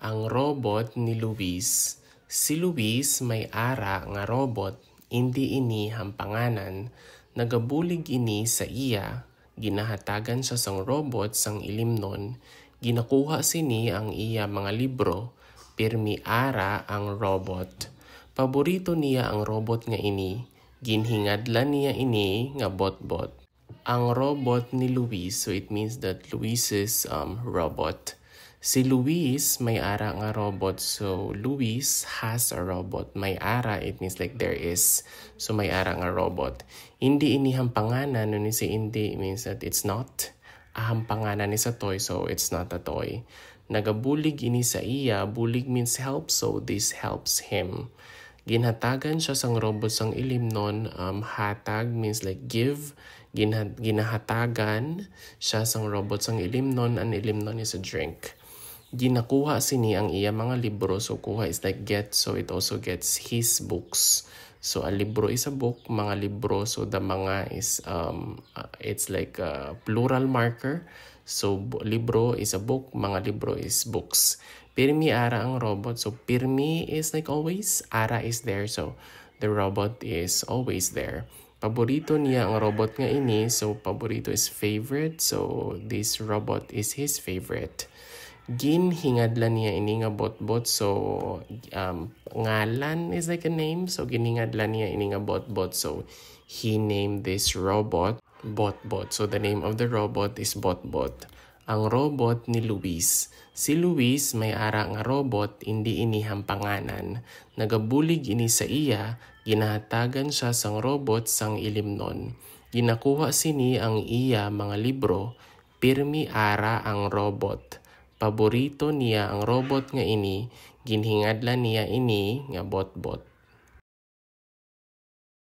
Ang robot ni Luis. Si Luis may ara nga robot, hindi ini hampanganan. Nagabulig ini sa iya, ginahatagan siya sang robot sang ilimnon, ginakuha sini ang iya mga libro, pirmi ara ang robot. Paborito niya ang robot nga ini, ginhingadlan niya ini nga bot-bot. Ang robot ni Luis, so it means that Luis's robot. Si Luis may ara nga robot, so Luis has a robot. May ara, it means like there is, so may ara nga robot. Hindi ini hampanganan, no ni si hindi, it means that it's not a hampanganan ni sa toy, so it's not a toy. Nagabulig ini sa iya, bulig means help, so this helps him. Ginhatagan siya sang robot sang ilimnon, hatag means like give, ginahatagan siya sang robot sang ilimnon, an ilimnon is a drink. Ginakuha sini ang iya mga libro, so kuha is like get, so it also gets his books. So a libro is a book, mga libro, so the mga is it's like a plural marker. So libro is a book, mga libro is books. Pirmi ara ang robot, so pirmi is like always, ara is there, so the robot is always there. Paborito niya ang robot nga ini, so paborito is favorite, so this robot is his favorite. Ginhingadlan niya ini nga bot-bot, so ngalan is like a name, so ginhingadlan niya ini nga bot-bot, so he named this robot bot-bot. So the name of the robot is bot-bot. Ang robot ni Luis. Si Luis may ara nga robot, hindi ini hampanganan. Nagabulig ini sa iya, ginahatagan siya sang robot sang ilimnon. Ginakuha sini ang iya mga libro, pirmi ara ang robot. Paborito niya ang robot nga ini, ginhingadlan niya ini nga bot-bot.